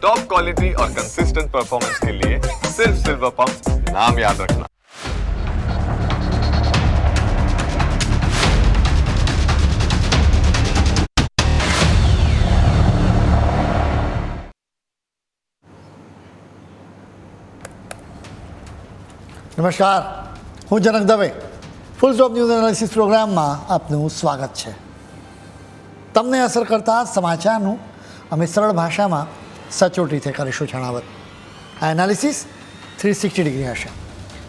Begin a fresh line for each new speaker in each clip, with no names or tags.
Top quality और consistent performance के लिए सिर्फ सिल्वर पंप्स नाम याद रखना।
નમસ્કાર, હું Janak Dave full stop news analysis પ્રોગ્રામમાં આપનું સ્વાગત છે. તમને અસર કરતા સમાચારનું અમે સરળ ભાષામાં સચોટ રીતે કરીશું જણાવત. આ એનાલિસિસ 360 ડિગ્રી હશે,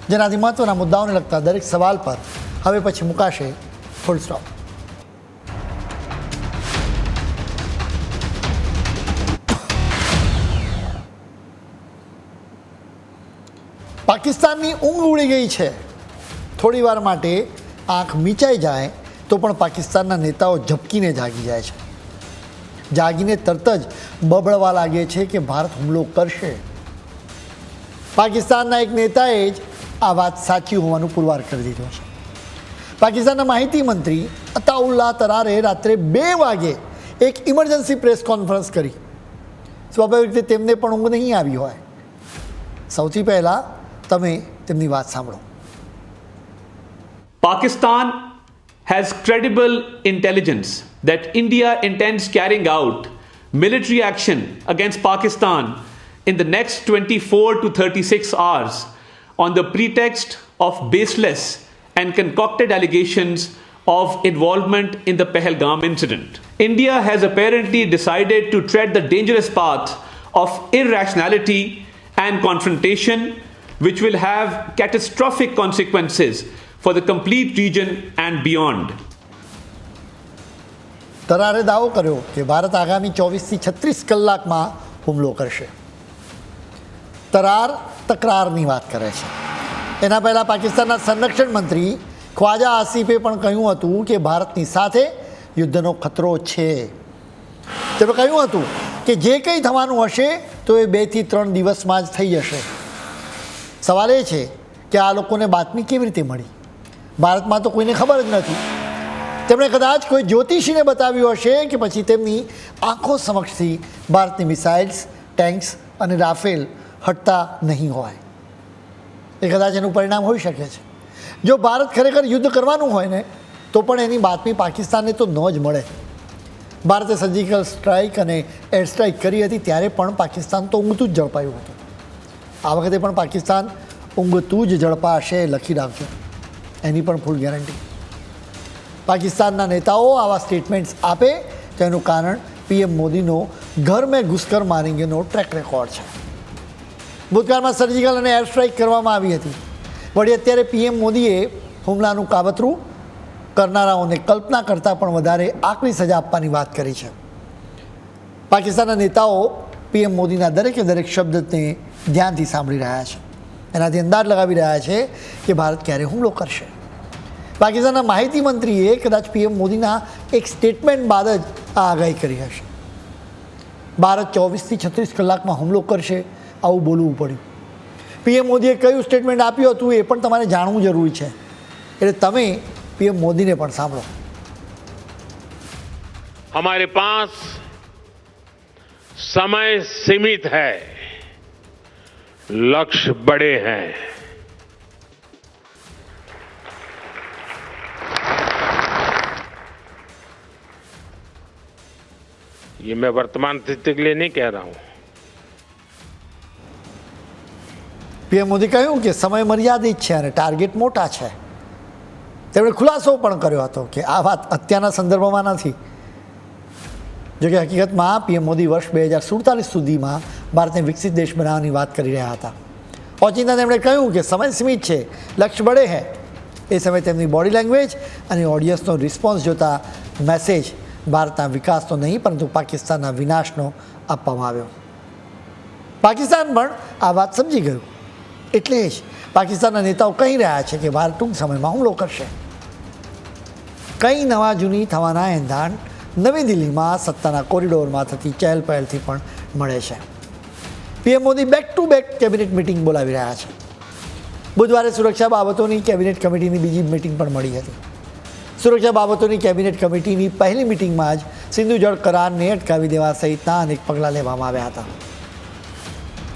જેનાથી મહત્ત્વના મુદ્દાઓને લગતા દરેક સવાલ પર હવે પછી મુકાશે ફૂલ સ્ટોપ. પાકિસ્તાનની ઊંઘ ઉડી ગઈ છે. થોડી વાર માટે આંખ મીચાઈ જાય તો પણ પાકિસ્તાનના નેતાઓ ઝબકીને જાગી જાય છે. જાગીને તરત જ બબડવા લાગે છે કે ભારત હુમલો કરશે. પાકિસ્તાનના એક નેતાએ જ આ વાત સાચી હોવાનું પુરવાર કરી દીધું છે. પાકિસ્તાનના માહિતી મંત્રી અતાઉલ્લાહ તરારે રાત્રે 2 વાગે એક ઇમરજન્સી પ્રેસ કોન્ફરન્સ કરી. સ્વાભાવિક રીતે તેમને પણ ઊંઘ નહીં આવી હોય. સૌથી પહેલાં તમે તેમની વાત સાંભળો.
Pakistan has credible intelligence that India intends carrying out military action against Pakistan in the next 24 to 36 hours on the pretext of baseless and concocted allegations of involvement in the Pahalgam incident. India has apparently decided to tread the dangerous path of irrationality and confrontation, which will have catastrophic consequences for the complete region and beyond.
તરારે દાવો કર્યો કે ભારત આગામી 24 થી 36 કલાકમાં હુમલો કરશે. તરાર તકરારની વાત કરે છે. એના પહેલાં પાકિસ્તાનના સંરક્ષણ મંત્રી ખ્વાજા આસિફે પણ કહ્યું હતું કે ભારતની સાથે યુદ્ધનો ખતરો છે. તેમણે કહ્યું હતું કે જે કંઈ થવાનું હશે તો એ 2 થી 3 દિવસમાં જ થઈ જશે. સવાલ એ છે કે આ લોકોને બાતમી કેવી રીતે મળી? ભારતમાં તો કોઈને ખબર જ નથી. તેમણે કદાચ કોઈ જ્યોતિષીને બતાવ્યું હશે કે પછી તેમની આંખો સમક્ષથી ભારતની મિસાઇલ્સ, ટેન્ક્સ અને રાફેલ હટતા નહીં હોય. એ કદાચ એનું પરિણામ હોઈ શકે છે. જો ભારત ખરેખર યુદ્ધ કરવાનું હોય ને તો પણ એની બાતમી પાકિસ્તાનને તો ન જ મળે. ભારતે સર્જિકલ સ્ટ્રાઇક અને એર સ્ટ્રાઇક કરી હતી ત્યારે પણ પાકિસ્તાન તો ઊંઘતું જ ઝડપાયું હતું. આ વખતે પણ પાકિસ્તાન ઊંઘતું જ ઝડપાશે, લખી રાખજો. એની પણ ફૂલ ગેરંટી. પાકિસ્તાનના નેતાઓ આવા સ્ટેટમેન્ટ્સ આપે તો એનું કારણ પીએમ મોદીનો ઘર મેં ઘુસકર મારેંગેનો ટ્રેક રેકોર્ડ છે. ભૂતકાળમાં સર્જિકલ અને એર સ્ટ્રાઇક કરવામાં આવી હતી. વળી અત્યારે પીએમ મોદીએ હુમલાનું કાવતરું કરનારાઓને કલ્પના કરતાં પણ વધારે આકરી સજા આપવાની વાત કરી છે. પાકિસ્તાનના નેતાઓ પીએમ મોદીના દરેકે દરેક શબ્દને ધ્યાનથી સાંભળી રહ્યા છે. એનાથી અંદાજ લગાવી રહ્યા છે કે ભારત ક્યારે હુમલો કરશે. પાકિસ્તાનના માહિતી મંત્રીએ કદાચ પીએમ મોદીના એક સ્ટેટમેન્ટ બાદ જ આ આગાહી કરી હશે. ભારત 24 થી 36 કલાકમાં હુમલો કરશે આવું બોલવું પડ્યું. પીએમ મોદીએ કયું સ્ટેટમેન્ટ આપ્યું હતું એ પણ તમારે જાણવું જરૂરી છે. એટલે તમે પીએમ મોદીને પણ સાંભળો.
हमारे पास समय सीमित है, लक्ष्य बड़े हैं. ये मैं वर्तमान स्थिति के लिए नहीं कह रहा हूं.
પીએમ મોદી કહ્યું કે સમય મર્યાદિત છે અને ટાર્ગેટ મોટા છે. તેમણે ખુલાસો પણ કર્યો હતો કે આ વાત અત્યારના સંદર્ભમાં નથી. જોકે હકીકતમાં પીએમ મોદી વર્ષ 2047 સુધીમાં ભારતને વિકસિત દેશ બનાવવાની વાત કરી રહ્યા હતા. ઓચિંતા તેમણે કહ્યું કે સમય સીમિત છે, લક્ષ્ય બળે હે. એ સમયે તેમની બોડી લેંગ્વેજ અને ઓડિયન્સનો રિસ્પોન્સ જોતા મેસેજ ભારતના વિકાસનો નહીં પરંતુ પાકિસ્તાનના વિનાશનો આપવામાં આવ્યો. પાકિસ્તાન પણ આ વાત સમજી ગયું. એટલે જ પાકિસ્તાનના નેતાઓ કહી રહ્યા છે કે ભારત ટૂંક સમયમાં હુમલો કરશે. કંઈ નવા જૂની થવાના એંધાણ નવી દિલ્હીમાં સત્તાના કોરિડોરમાં થતી ચહેલ પહેલથી પણ મળે છે. PM Modi back to back cabinet meeting બોલાવી રહ્યા છે. બુધવારે સુરક્ષા બાબતોની કેબિનેટ કમિટીની બીજી મિટિંગ પણ મળી હતી. સુરક્ષા બાબતોની કેબિનેટ કમિટીની પહેલી મિટિંગમાં જ સિંધુ જળ કરારને અટકાવી દેવા સહિતના અનેક પગલાં લેવામાં આવ્યા હતા.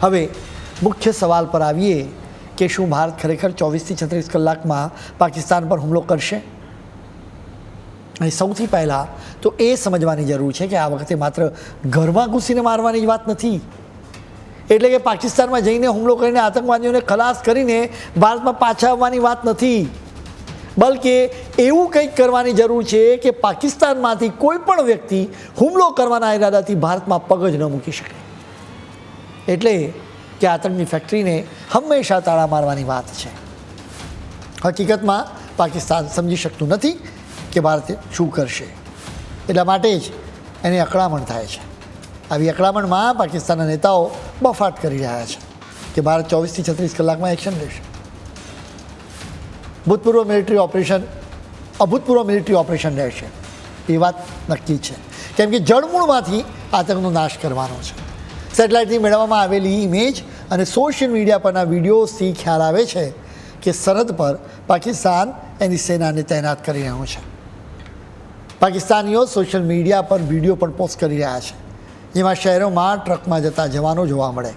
હવે મુખ્ય સવાલ પર આવીએ કે શું ભારત ખરેખર 24 થી 36 કલાકમાં પાકિસ્તાન પર હુમલો કરશે? અને સૌથી પહેલાં તો એ સમજવાની જરૂર છે કે આ વખતે માત્ર ઘરમાં ઘૂસીને મારવાની જ વાત નથી. એટલે કે પાકિસ્તાનમાં જઈને હુમલો કરીને આતંકવાદીઓને ખલાસ કરીને ભારતમાં પાછા આવવાની વાત નથી, બલકે એવું કંઈક કરવાની જરૂર છે કે પાકિસ્તાનમાંથી કોઈ પણ વ્યક્તિ હુમલો કરવાના ઈરાદાથી ભારતમાં પગ જ ન મૂકી શકે. એટલે કે આતંકની ફેક્ટરીને હંમેશા તાળા મારવાની વાત છે. હકીકતમાં પાકિસ્તાન સમજી શકતું નથી કે ભારતે શું કરશે, એટલા માટે જ એની અકળામણ થાય છે. આવી અકળામણમાં પાકિસ્તાનના નેતાઓ બફાટ કરી રહ્યા છે કે ભારત 24 થી 36 કલાકમાં એક્શન લેશે. અભૂતપૂર્વ મિલિટરી ઓપરેશન રહેશે એ વાત નક્કી છે, કેમ કે જળમૂળમાંથી આતંકનો નાશ કરવાનો છે. સેટેલાઇટથી મેળવવામાં આવેલી ઇમેજ અને સોશિયલ મીડિયા પરના વિડીયોઝથી ખ્યાલ આવે છે કે સરહદ પર પાકિસ્તાન એની સેનાને તૈનાત કરી રહ્યું છે. પાકિસ્તાનીઓ સોશિયલ મીડિયા પર વિડીયો પણ પોસ્ટ કરી રહ્યા છે, જેમાં શહેરોમાં ટ્રકમાં જતા જવાનો જોવા મળે.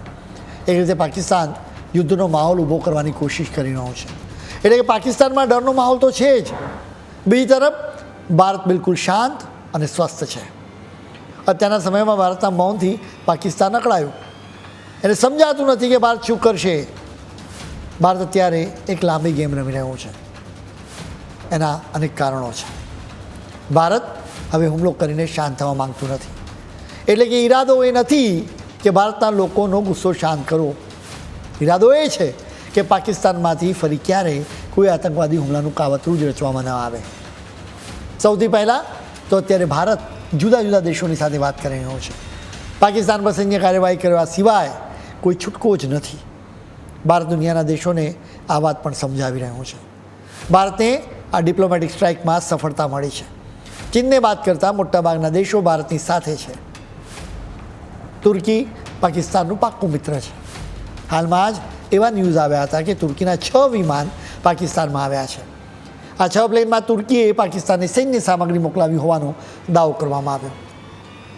એક રીતે પાકિસ્તાન યુદ્ધનો માહોલ ઊભો કરવાની કોશિશ કરી રહ્યું છે. એટલે કે પાકિસ્તાનમાં ડરનો માહોલ તો છે જ, બીજી તરફ ભારત બિલકુલ શાંત અને સ્વસ્થ છે. અત્યારના સમયમાં ભારતના મૌનથી પાકિસ્તાન અકળાયું, એને સમજાતું નથી કે ભારત શું કરશે. ભારત અત્યારે એક લાંબી ગેમ રમી રહ્યું છે. એના અનેક કારણો છે. ભારત હવે હુમલો કરીને શાંત થવા માંગતું નથી. એટલે કે ઈરાદો એ નથી કે ભારતના લોકોનો ગુસ્સો શાંત કરવો. ઈરાદો એ છે કે પાકિસ્તાનમાંથી ફરી ક્યારેય કોઈ આતંકવાદી હુમલાનું કાવતરું જ રચવામાં ન આવે. સૌથી પહેલાં તો અત્યારે ભારત જુદા જુદા દેશોની સાથે વાત કરી રહ્યો છે. પાકિસ્તાન પર સૈન્ય કાર્યવાહી કરવા સિવાય કોઈ છૂટકો જ નથી. ભારત દુનિયાના દેશોને આ વાત પણ સમજાવી રહ્યું છે. ભારતને આ ડિપ્લોમેટિક સ્ટ્રાઇકમાં સફળતા મળી છે. ચીનને બાદ કરતાં મોટાભાગના દેશો ભારતની સાથે છે. તુર્કી પાકિસ્તાનનું પાક્કું મિત્ર છે. હાલમાં જ એવા ન્યૂઝ આવ્યા હતા કે તુર્કીના 6 વિમાન પાકિસ્તાનમાં આવ્યા છે. આ 6 પ્લેનમાં તુર્કીએ પાકિસ્તાનની સૈન્ય સામગ્રી મોકલાવી હોવાનો દાવો કરવામાં આવ્યો.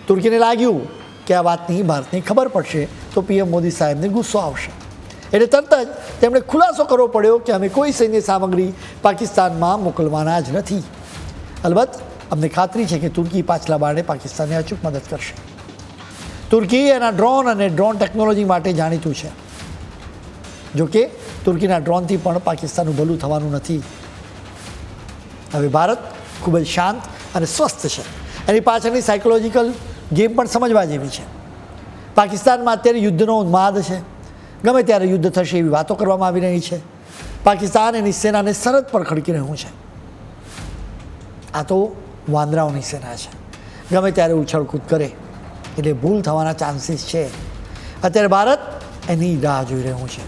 તુર્કીને લાગ્યું કે આ વાતની ભારતને ખબર પડશે તો પીએમ મોદી સાહેબને ગુસ્સો આવશે, એટલે તરત જ તેમણે ખુલાસો કરવો પડ્યો કે અમે કોઈ સૈન્ય સામગ્રી પાકિસ્તાનમાં મોકલવાના જ નથી. અલબત્ત અમને ખાતરી છે કે તુર્કી પાછલા બારણે પાકિસ્તાનને અચૂક મદદ કરશે. તુર્કી એના ડ્રોન અને ડ્રોન ટેકનોલોજી માટે જાણીતું છે. જોકે તુર્કીના ડ્રોનથી પણ પાકિસ્તાનનું ભલું થવાનું નથી. હવે ભારત ખૂબ જ શાંત અને સ્વસ્થ છે. એની પાછળની સાયકોલોજીકલ ગેમ પણ સમજવા જેવી છે. પાકિસ્તાનમાં અત્યારે યુદ્ધનો ઉન્માદ છે. ગમે ત્યારે યુદ્ધ થશે એવી વાતો કરવામાં આવી રહી છે. પાકિસ્તાન એની સેનાને સરહદ પર ખડકી રહ્યું છે. આ તો વાંદરાઓની સેના છે, ગમે ત્યારે ઉછળકૂદ કરે એટલે ભૂલ થવાના ચાન્સીસ છે. અત્યારે ભારત એની રાહ જોઈ રહ્યું છે.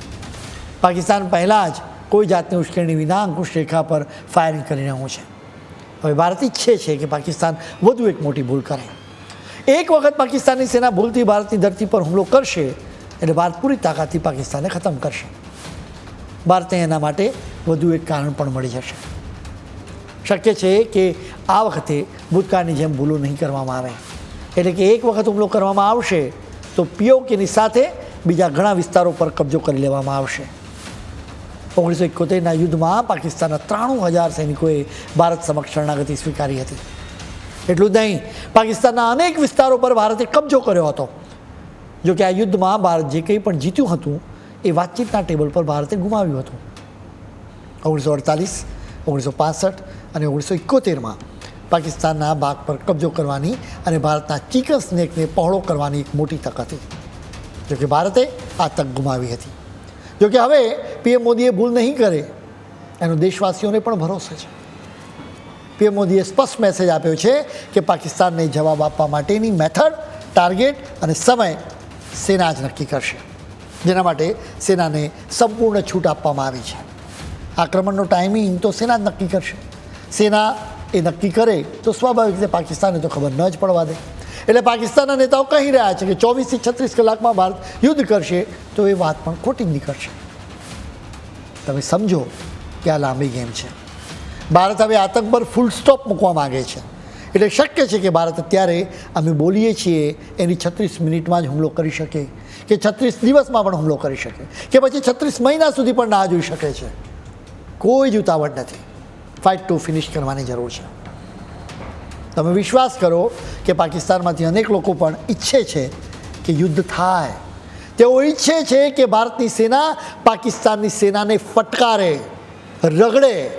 પાકિસ્તાન પહેલાં જ કોઈ જાતની ઉશ્કેરણી વિના અંકુશ રેખા પર ફાયરિંગ કરી રહ્યું છે. હવે ભારત ઈચ્છે છે કે પાકિસ્તાન વધુ એક મોટી ભૂલ કરે. એક વખત પાકિસ્તાનની સેના ભૂલથી ભારતની ધરતી પર હુમલો કરશે એટલે ભારત પૂરી તાકાતથી પાકિસ્તાનને ખતમ કરશે. ભારતને એના માટે વધુ એક કારણ પણ મળી જશે. શક્ય છે કે આ વખતે ભૂતકાળની જેમ ભૂલો નહીં કરવામાં આવે. એટલે કે એક વખત હુમલો કરવામાં આવશે તો પીઓકેની સાથે બીજા ઘણા વિસ્તારો પર કબજો કરી લેવામાં આવશે. 1971ના યુદ્ધમાં પાકિસ્તાનના 93,000 સૈનિકોએ ભારત સમક્ષ શરણાગતિ સ્વીકારી હતી. એટલું જ નહીં, પાકિસ્તાનના અનેક વિસ્તારો પર ભારતે કબજો કર્યો હતો. જોકે આ યુદ્ધમાં ભારત જે કંઈ પણ જીત્યું હતું એ વાતચીતના ટેબલ પર ભારતે ગુમાવ્યું હતું. 1948, 1965 અને 1971માં પાકિસ્તાનના ભાગ પર કબજો કરવાની અને ભારતના ચિકન સ્નેકને પહોળો કરવાની એક મોટી તક હતી. જોકે ભારતે આ તક ગુમાવી હતી. જોકે હવે પીએમ મોદીએ ભૂલ નહીં કરે એનો દેશવાસીઓને પણ ભરોસો છે. પીએમ મોદીએ સ્પષ્ટ મેસેજ આપ્યો છે કે પાકિસ્તાનને જવાબ આપવા માટેની મેથડ, ટાર્ગેટ અને સમય સેના જ નક્કી કરશે, જેના માટે સેનાને સંપૂર્ણ છૂટ આપવામાં આવી છે. આક્રમણનો ટાઈમિંગ તો સેના જ નક્કી કરશે. સેના એ નક્કી કરે તો સ્વાભાવિક રીતે પાકિસ્તાનને તો ખબર ન જ પડવા દે. એટલે પાકિસ્તાનના નેતાઓ કહી રહ્યા છે કે 24 થી 36 કલાકમાં ભારત યુદ્ધ કરશે તો એ વાત પણ ખોટી જ નીકળશે. તમે સમજો કે આ લાંબી ગેમ છે. ભારત હવે આતંક પર ફૂલ સ્ટોપ મૂકવા માગે છે. એટલે શક્ય છે કે ભારત અત્યારે અમે બોલીએ છીએ એની 36 મિનિટમાં જ હુમલો કરી શકે, કે 36 દિવસમાં પણ હુમલો કરી શકે, કે પછી 36 મહિના સુધી પણ ના જોઈ શકે છે. કોઈ જ ઉતાવળ નથી. ફાઇટ ટુ ફિનિશ કરવાની જરૂર છે. તમે વિશ્વાસ કરો કે પાકિસ્તાનમાંથી અનેક લોકો પણ ઈચ્છે છે કે યુદ્ધ થાય. તેઓ ઈચ્છે છે કે ભારતની સેના પાકિસ્તાનની સેનાને ફટકારે, રગડે,